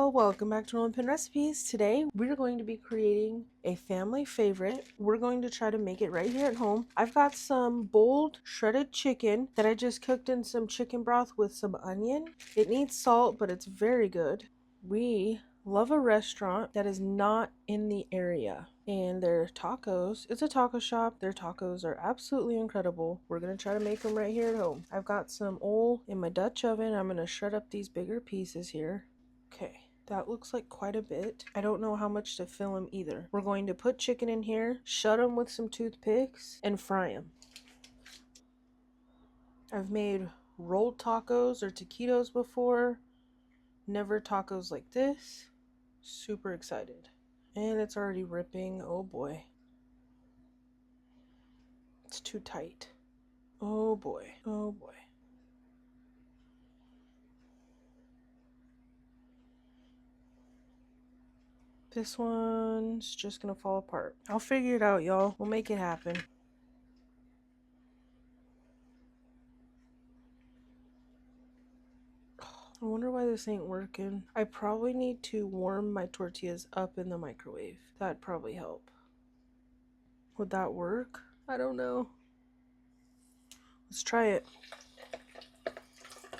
y'all, welcome back to Rolling Pin Recipes. Today we're going to be creating a family favorite. We're going to try to make it right here at home. I've got some boiled shredded chicken that I just cooked in some chicken broth with some onion. It needs salt, but it's very good. We love a restaurant that is not in the area, and their tacos, it's a taco shop. Their tacos are absolutely incredible. We're gonna try to make them right here at home. I've got some oil in my Dutch oven. I'm gonna shred up these bigger pieces here. Okay, that looks like quite a bit. I don't know how much to fill them either. We're going to put chicken in here, shut them with some toothpicks, and fry them. I've made rolled tacos or taquitos before. Never tacos like this. Super excited. And it's already ripping. Oh boy. It's too tight. Oh boy. Oh boy. This one's just gonna fall apart. I'll figure it out, y'all. We'll make it happen. I wonder why this ain't working. I probably need to warm my tortillas up in the microwave. That'd probably help. Would that work? I don't know. Let's try it.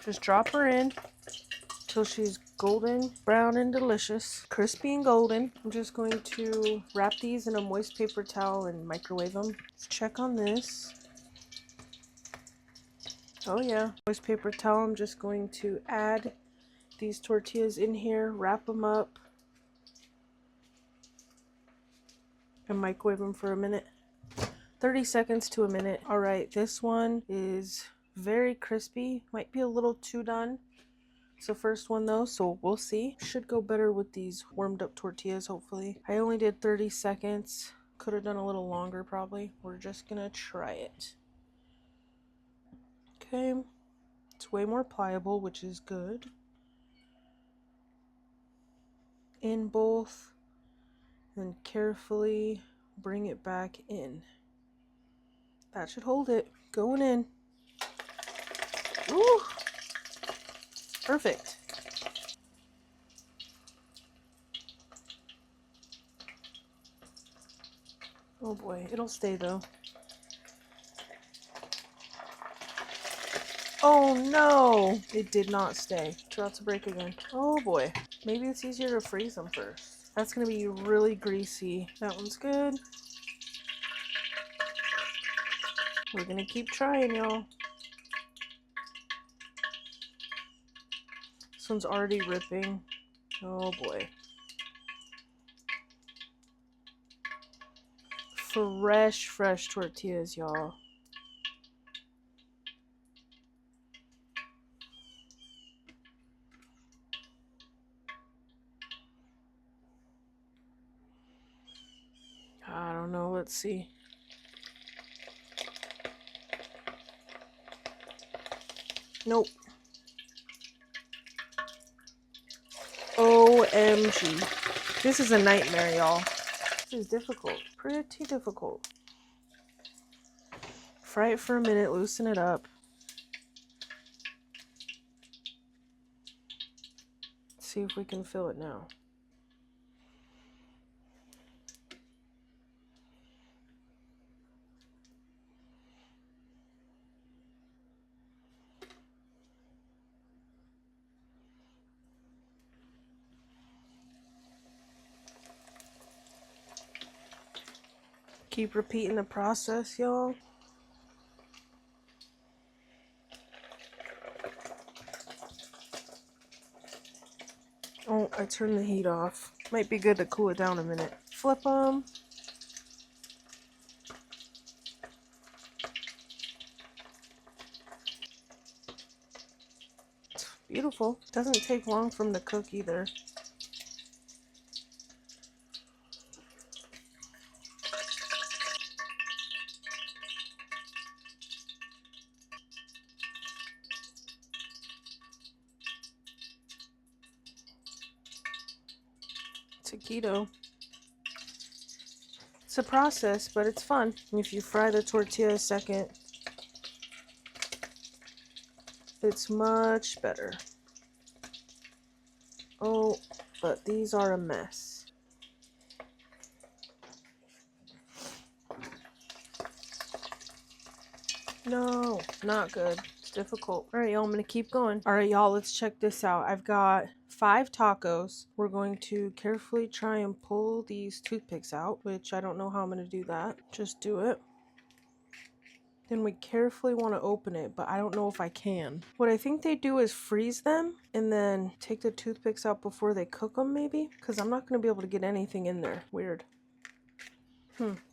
Just drop her in till she's golden, brown, and delicious. Crispy and golden. I'm just going to wrap these in a moist paper towel and microwave them. Let's check on this. Oh yeah, moist paper towel. I'm just going to add these tortillas in here, wrap them up, and microwave them for a minute. 30 seconds to a minute. All right, this one is very crispy. Might be a little too done. It's the first one though, so we'll see. Should go better with these warmed up tortillas, hopefully. I only did 30 seconds. Could have done a little longer probably. We're just gonna try it. Okay, it's way more pliable, which is good. In both, and carefully bring it back in. That should hold it. Going in. Ooh! Perfect. Oh boy, it'll stay though. Oh no! It did not stay. It's about to break again. Oh boy. Maybe it's easier to freeze them first. That's gonna be really greasy. That one's good. We're gonna keep trying, y'all. This one's already ripping. Oh boy. Fresh tortillas, y'all. I don't know, let's see. Nope. OMG. This is a nightmare, y'all. This is difficult. Pretty difficult. Fry it for a minute, loosen it up. See if we can fill it now. Keep repeating the process, y'all. Oh, I turned the heat off. Might be good to cool it down a minute. Flip them. Beautiful. Doesn't take long from the cook either. Taquito. It's a process, but it's fun. And if you fry the tortilla a second, it's much better. Oh, but these are a mess. No, not good. It's difficult. All right, y'all, I'm gonna keep going. All right, y'all, let's check this out. I've got 5 tacos. We're going to carefully try and pull these toothpicks out, which I don't know how I'm gonna do that. Just do it. Then we carefully want to open it, but I don't know if I can. What I think they do is freeze them and then take the toothpicks out before they cook them, maybe? Because I'm not going to be able to get anything in there. Weird.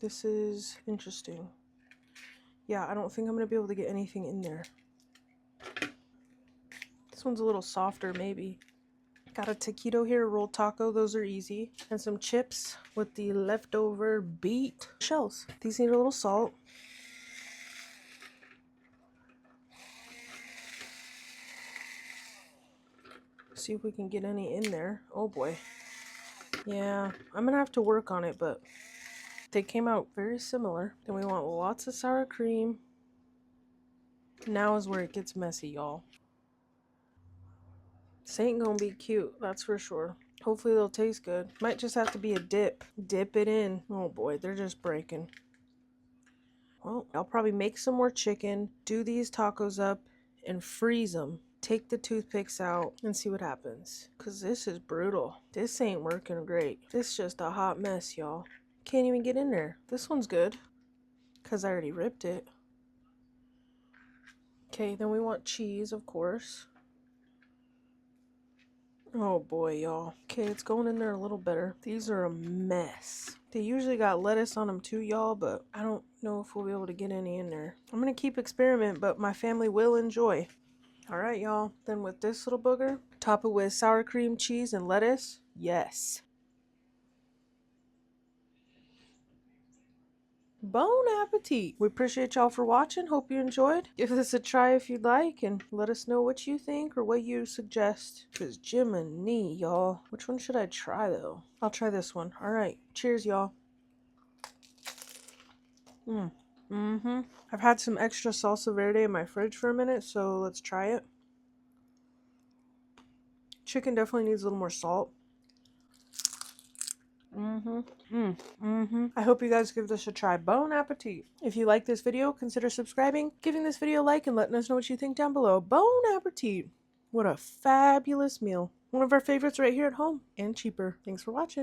This is interesting. Yeah, I don't think I'm going to be able to get anything in there. This one's a little softer, maybe. Got a taquito here, a rolled taco. Those are easy. And some chips with the leftover beet shells. These need a little salt. See if we can get any in there. Oh boy. Yeah, I'm gonna have to work on it, but they came out very similar. Then we want lots of sour cream. Now is where it gets messy, y'all. This ain't gonna be cute, that's for sure. Hopefully they'll taste good. Might just have to be a dip. Dip it in. Oh boy, they're just breaking. Well, I'll probably make some more chicken, do these tacos up, and freeze them. Take the toothpicks out and see what happens. Because this is brutal. This ain't working great. This is just a hot mess, y'all. Can't even get in there. This one's good. Because I already ripped it. Okay, then we want cheese, of course. Oh boy, y'all. Okay, it's going in there a little better. These are a mess. They usually got lettuce on them too, y'all, but I don't know if we'll be able to get any in there. I'm going to keep experimenting, but my family will enjoy. All right, y'all. Then with this little booger, top it with sour cream, cheese, and lettuce. Yes. Bon appetit. We appreciate y'all for watching. Hope you enjoyed. Give this a try if you'd like, and let us know what you think or what you suggest. Because Jiminy, y'all. Which one should I try, though? I'll try this one. All right. Cheers, y'all. I've had some extra salsa verde in my fridge for a minute, so let's try it. Chicken definitely needs a little more salt. I hope you guys give this a try. Bon appetit. If you like this video, consider subscribing, giving this video a like, and letting us know what you think down below. Bon appetit. What a fabulous meal. One of our favorites right here at home, and cheaper. Thanks for watching.